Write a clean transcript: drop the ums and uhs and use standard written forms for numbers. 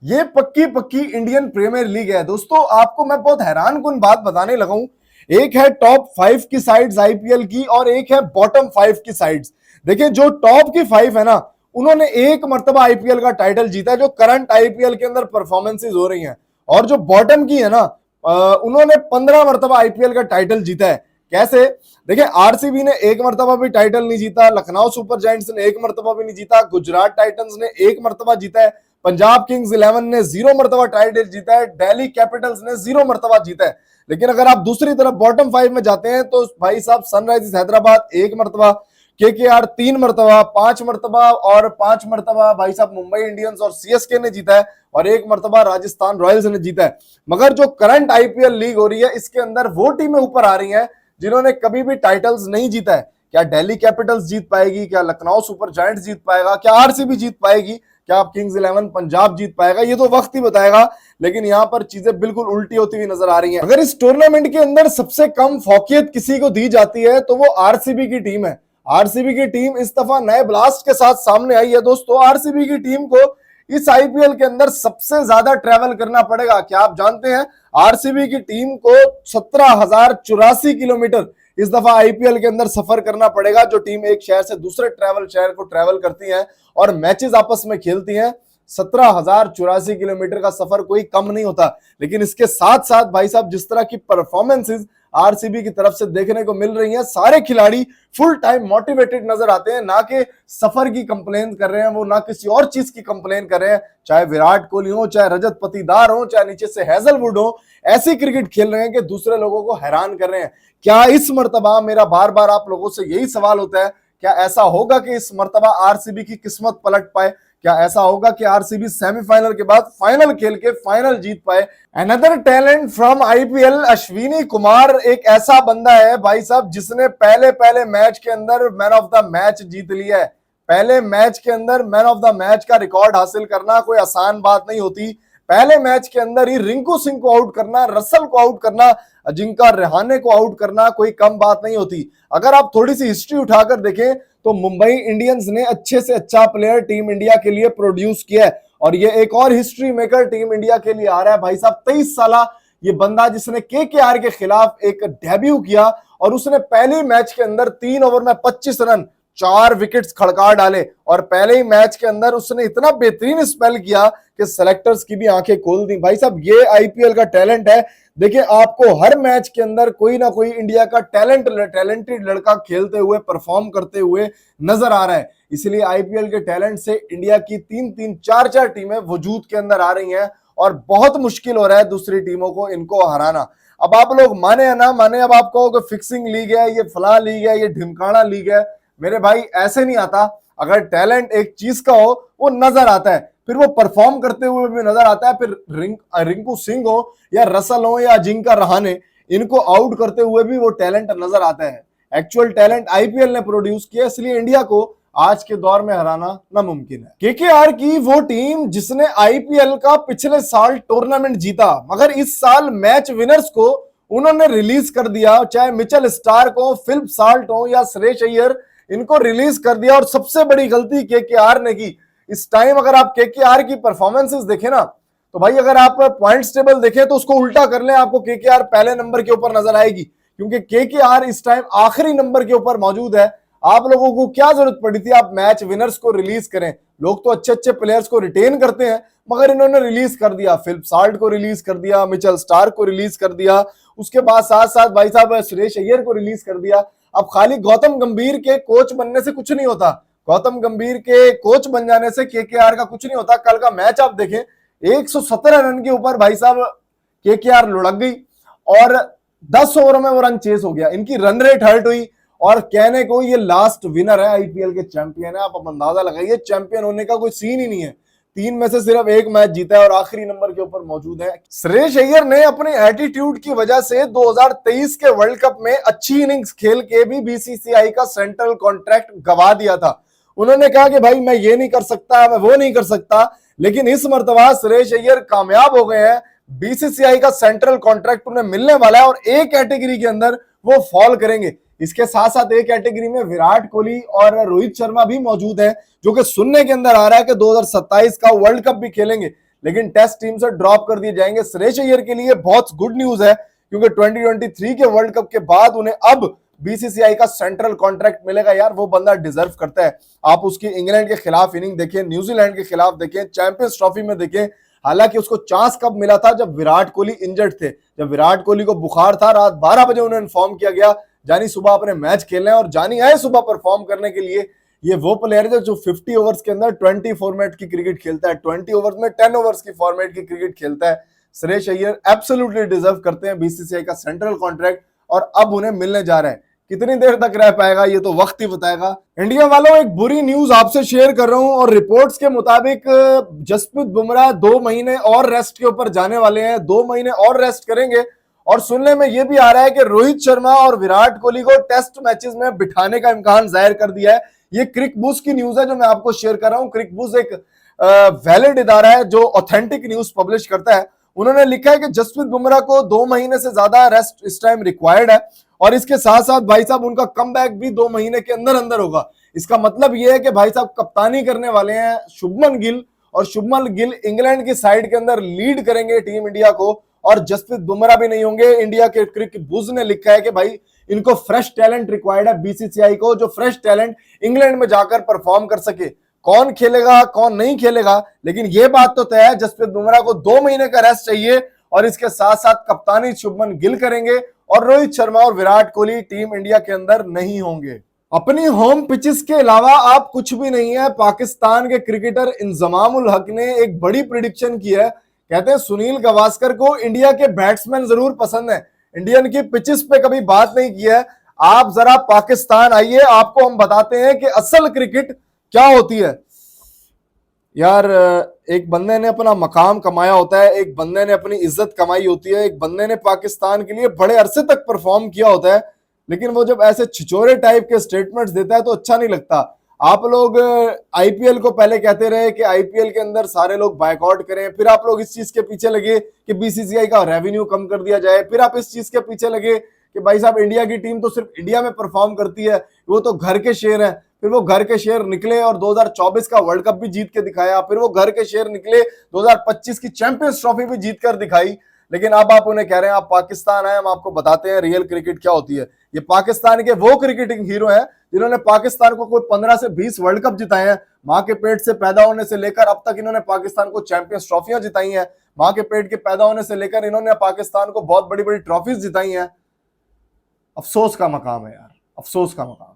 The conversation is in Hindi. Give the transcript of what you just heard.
ये पक्की पक्की इंडियन प्रीमियर लीग है दोस्तों। आपको मैं बहुत हैरान कुन बात बताने लगा हूं। एक है टॉप 5 की साइड्स आईपीएल की और एक है बॉटम 5 की साइड्स। देखिए जो टॉप की 5 है ना, उन्होंने एक मर्तबा आईपीएल का टाइटल जीता है, जो करंट आईपीएल के अंदर परफॉर्मेंसेज हो रही हैं। और जो बॉटम की है ना, उन्होंने 15 मर्तबा आईपीएल का टाइटल जीता है। कैसे? देखिए आरसीबी ने एक मर्तबा भी टाइटल नहीं जीता, लखनऊ सुपर जायंट्स ने एक मर्तबा भी नहीं जीता, गुजरात टाइटंस ने एक मर्तबा जीता है, पंजाब किंग्स 11 ने 0 मर्तबा टाइटल जीता है, दिल्ली कैपिटल्स ने 0 मर्तबा जीता है। लेकिन अगर आप दूसरी तरफ बॉटम 5 में जाते हैं तो भाई साहब सनराइजर्स हैदराबाद एक मर्तबा, केकेआर 3 मर्तबा, 5 मर्तबा और 5 मर्तबा भाई साहब मुंबई इंडियंस और सीएसके ने जीता है और एक मर्तबा राजस्थान रॉयल्स ने जीता है। मगर जो करंट आईपीएल लीग हो रही है इसके अंदर वो टीमें ऊपर आ रही हैं जिन्होंने कभी भी टाइटल्स नहीं जीता है। क्या दिल्ली कैपिटल्स जीत पाएगी? क्या लखनऊ सुपर जायंट्स जीत पाएगा? क्या आरसीबी जीत पाएगी? क्या आप किंग्स 11 पंजाब जीत पाएगा? ये तो वक्त ही बताएगा। लेकिन यहां पर चीजें बिल्कुल उल्टी होती हुई नजर आ रही हैं। अगर इस टूर्नामेंट के अंदर सबसे कम फौकियत किसी को दी जाती है तो वो आरसीबी की टीम है। आरसीबी की टीम इस दफा नए ब्लास्ट के साथ सामने आई है दोस्तों। आरसीबी की टीम को इस आईपीएल के अंदर सबसे ज्यादा ट्रेवल करना पड़ेगा। क्या आप जानते हैं आरसीबी की टीम को 17,084 किलोमीटर इस दफा आईपीएल के अंदर सफर करना पड़ेगा। जो टीम एक शहर से दूसरे शहर को ट्रेवल करती है और मैचेस आपस में खेलती हैं, 17,084 किलोमीटर का सफर कोई कम नहीं होता। लेकिन इसके साथ साथ भाई साहब जिस तरह की परफॉर्मेंसेस आरसीबी की तरफ से देखने को मिल रही हैं, सारे खिलाड़ी फुल टाइम मोटिवेटेड नजर आते हैं, ना कि सफर की कंप्लेन कर रहे हैं वो, ना किसी और चीज की कंप्लेन कर रहे हैं। चाहे विराट कोहली हो, चाहे रजत पाटीदार हो, चाहे नीचे से हैजलवुड हो, ऐसी क्रिकेट खेल रहे हैं कि दूसरे लोगों को हैरान कर रहे हैं। क्या इस मर्तबा, मेरा बार बार आप लोगों से यही सवाल होता है, क्या ऐसा होगा कि इस मर्तबा आरसीबी की किस्मत पलट पाए? क्या ऐसा होगा कि आरसीबी सेमीफाइनल के बाद फाइनल खेल के फाइनल जीत पाए? Another talent from IPL, Ashwini Kumar एक ऐसा बंदा है भाई साहब जिसने पहले पहले मैच के अंदर मैन ऑफ द मैच जीत लिया है। पहले मैच के अंदर मैन ऑफ द मैच का रिकॉर्ड हासिल करना कोई आसान बात नहीं होती। पहले मैच के अंदर ही रिंकू सिंह को आउट करना, रसल को आउट करना, अजिंक्य रहाणे को आउट करना कोई कम बात नहीं होती। अगर आप थोड़ी सी हिस्ट्री उठाकर देखें तो मुंबई इंडियंस ने अच्छे से अच्छा प्लेयर टीम इंडिया के लिए प्रोड्यूस किया है और ये एक और हिस्ट्री मेकर टीम इंडिया के लिए आ रहा है भाई साहब। 23 साल ये बंदा जिसने केकेआर के खिलाफ एक डेब्यू किया और उसने पहले मैच के अंदर 3 ओवर में 25 रन, 4 विकेट्स खड़का डाले और पहले ही मैच के अंदर उसने इतना बेहतरीन स्पेल किया कि सेलेक्टर्स की भी आंखें खोल दी। भाई साहब ये आईपीएल का टैलेंट है। देखिए आपको हर मैच के अंदर कोई ना कोई इंडिया का टैलेंटेड लड़का खेलते हुए, परफॉर्म करते हुए नजर आ रहा है। इसलिए आईपीएल के टैलेंट से इंडिया की 3-3, 4-4 टीमें वजूद के अंदर आ रही हैं और बहुत मुश्किल हो रहा है दूसरी टीमों को इनको हराना। अब आप लोग माने या ना माने, अब आप कहो कि फिक्सिंग लीग है, ये फला लीग है, ये ढिमकाना लीग है, मेरे भाई ऐसे नहीं आता। अगर टैलेंट एक चीज का हो वो नजर आता है, फिर वो परफॉर्म करते हुए भी नजर आता है। फिर रिंकू सिंह हो या रसल हो या अजिंक्य रहाणे, इनको आउट करते हुए भी वो टैलेंट नजर आता है। एक्चुअल टैलेंट आईपीएल ने प्रोड्यूस किया, इसलिए इंडिया को आज के दौर में हराना नामुमकिन है। केकेआर की वो टीम जिसने आईपीएल का पिछले साल टूर्नामेंट जीता, मगर इस साल मैच विनर्स को उन्होंने रिलीज कर दिया। चाहे मिचेल स्टार्क हो, फिलिप साल्ट हो या सुरेश अय्यर, इनको रिलीज कर दिया। और सबसे बड़ी गलती केकेआर ने की इस टाइम। अगर आप केकेआर की परफॉर्मेंसेस देखें ना, तो भाई अगर आप पॉइंट्स टेबल देखें तो उसको उल्टा कर लें, आपको केकेआर पहले नंबर के ऊपर नजर आएगी, क्योंकि केकेआर इस टाइम आखिरी नंबर के ऊपर मौजूद है। आप लोगों को क्या जरूरत पड़ी थी आप मैच विनर्स को रिलीज करें? लोग तो अच्छे अच्छे प्लेयर्स को रिटेन करते हैं, मगर इन्होंने रिलीज कर दिया। फिलिप साल्ट को रिलीज कर दिया, मिचेल स्टार्क को रिलीज कर दिया, उसके बाद साथ साथ भाई साहब सुरेश अय्यर को रिलीज कर दिया। अब खाली गौतम गंभीर के कोच बनने से कुछ नहीं होता, गौतम गंभीर के कोच बन जाने से केकेआर का कुछ नहीं होता। कल का मैच आप देखें, 117 रन के ऊपर भाई साहब केकेआर लुढ़क गई और 10 ओवर में वो रन चेस हो गया। इनकी रन रेट हर्ट हुई और कहने को ये लास्ट विनर है, आईपीएल के चैंपियन है। आप अंदाजा लगाइए, चैंपियन होने का कोई सीन ही नहीं है। 3 में से सिर्फ 1 मैच जीता है और आखिरी नंबर के ऊपर मौजूद है। सुरेश अय्यर ने अपने एटीट्यूड की वजह से 2023 के वर्ल्ड कप में अच्छी इनिंग्स खेल के भी बीसीसीआई का सेंट्रल कॉन्ट्रैक्ट गवा दिया था। उन्होंने कहा कि भाई मैं ये नहीं कर सकता, मैं वो नहीं कर सकता, लेकिन इस मर्तबा सुरेश अय्यर कामयाब हो गए हैं। बीसीसीआई का सेंट्रल कॉन्ट्रैक्ट उन्हें मिलने वाला है और एक कैटेगरी के अंदर वो फॉल करेंगे। इसके साथ साथ एक कैटेगरी में विराट कोहली और रोहित शर्मा भी मौजूद है, जो कि सुनने के अंदर आ रहा है कि 2027 का वर्ल्ड कप भी खेलेंगे, लेकिन टेस्ट टीम से ड्रॉप कर दिए जाएंगे। श्रेयस अय्यर के लिए बहुत गुड न्यूज है, क्योंकि 2023 के वर्ल्ड कप के बाद उन्हें अब बीसीसीआई का सेंट्रल कॉन्ट्रैक्ट मिलेगा। यार वो बंदा डिजर्व करता है। आप उसकी इंग्लैंड के खिलाफ इनिंग देखें, न्यूजीलैंड के खिलाफ देखें, चैंपियंस ट्रॉफी में देखें। हालांकि उसको चांस कब मिला था, जब विराट कोहली इंजर्ड थे, जब विराट कोहली को बुखार था, रात 12 बजे उन्हें इन्फॉर्म किया गया जानी सुबह अपने मैच खेलने हैं, और जानी आए सुबह परफॉर्म करने के लिए। ये वो प्लेयर है जो 50 ओवर्स के अंदर 20 फॉर्मेट की क्रिकेट खेलता है, 20 ओवर्स में 10 ओवर्स की फॉर्मेट की क्रिकेट खेलता है। श्रेयस अय्यर एब्सोल्युटली डिजर्व करते हैं बीसीसीआई का सेंट्रल कॉन्ट्रैक्ट, और अब उन्हें मिलने जा रहा है। कितनी देर तक रह पाएगा ये तो वक्त ही बताएगा। इंडिया वालों, एक बुरी न्यूज आपसे शेयर कर रहा हूं, और रिपोर्ट्स के मुताबिक जसप्रीत बुमराह 2 महीने और रेस्ट के ऊपर जाने वाले हैं, 2 महीने और रेस्ट करेंगे। और सुनने में यह भी आ रहा है कि रोहित शर्मा और विराट कोहली को टेस्ट मैचेस में बिठाने का इम्कान जाहिर कर दिया है। ये क्रिक बूज की न्यूज है जो मैं आपको शेयर कर रहा हूं। क्रिक बूज एक वैलिड इदारा है जो ऑथेंटिक न्यूज पब्लिश करता है। उन्होंने लिखा है कि जसप्रीत बुमराह को 2 महीने से ज्यादा रेस्ट इस टाइम रिक्वायर्ड है, और इसके साथ साथ भाई साहब उनका कमबैक भी 2 महीने के अंदर अंदर होगा। इसका मतलब यह है कि भाई साहब कप्तानी करने वाले हैं शुभमन गिल, और शुभमन गिल इंग्लैंड की साइड के अंदर लीड करेंगे टीम इंडिया को, और जसप्रीत बुमराह भी नहीं होंगे। इंडिया के क्रिकेट बुज ने लिखा है कि भाई इनको फ्रेश टैलेंट रिक्वायर्ड है बीसीसीआई को, जो फ्रेश टैलेंट इंग्लैंड में जाकर परफॉर्म कर सके। कौन खेलेगा कौन नहीं खेलेगा, लेकिन यह बात तो तय है जसप्रीत बुमराह को 2 महीने का रेस्ट चाहिए, और इसके साथ साथ कप्तानी शुभमन गिल करेंगे, और रोहित शर्मा और विराट कोहली टीम इंडिया के अंदर नहीं होंगे। अपनी होम पिचेस के अलावा आप कुछ भी नहीं है। पाकिस्तान के क्रिकेटर इंजमाम उल हक ने एक बड़ी प्रिडिक्शन की है। कहते हैं सुनील गावस्कर को इंडिया के बैट्समैन जरूर पसंद है, इंडियन की पिचेस पे कभी बात नहीं की है। आप जरा पाकिस्तान आइए, आपको हम बताते हैं कि असल क्रिकेट क्या होती है। यार एक बंदे ने अपना मकाम कमाया होता है, एक बंदे ने अपनी इज्जत कमाई होती है, एक बंदे ने पाकिस्तान के लिए बड़े अरसे तक परफॉर्म किया होता है, लेकिन वो जब ऐसे छिछोरे टाइप के स्टेटमेंट्स देता है तो अच्छा नहीं लगता। आप लोग आईपीएल को पहले कहते रहे कि आईपीएल के अंदर सारे लोग बायकॉट करें, फिर आप लोग इस चीज के पीछे लगे कि बीसीसीआई का रेवेन्यू कम कर दिया जाए, फिर आप इस चीज के पीछे लगे कि भाई साहब इंडिया की टीम तो सिर्फ इंडिया में परफॉर्म करती है, वो तो घर के शेर है। फिर वो घर के शेर निकले और 2024 का वर्ल्ड कप भी जीत के दिखाया, फिर वो घर के शेर निकले 2025 की चैंपियंस ट्रॉफी भी जीत कर दिखाई। लेकिन अब आप उन्हें कह रहे हैं आप पाकिस्तान आए, हम आपको बताते हैं रियल क्रिकेट क्या होती है। ये पाकिस्तान के वो क्रिकेटिंग हीरो हैं जिन्होंने पाकिस्तान को कोई 15 से 20 वर्ल्ड कप जिताए हैं। मां के पेट से पैदा होने से लेकर अब तक इन्होंने पाकिस्तान को चैंपियंस ट्रॉफियां जिताई हैं। मां के पेट के पैदा होने से लेकर इन्होंने पाकिस्तान को बहुत बड़ी बड़ी ट्रॉफीज जिताई हैं। अफसोस का मकाम है यार, अफसोस का मकाम।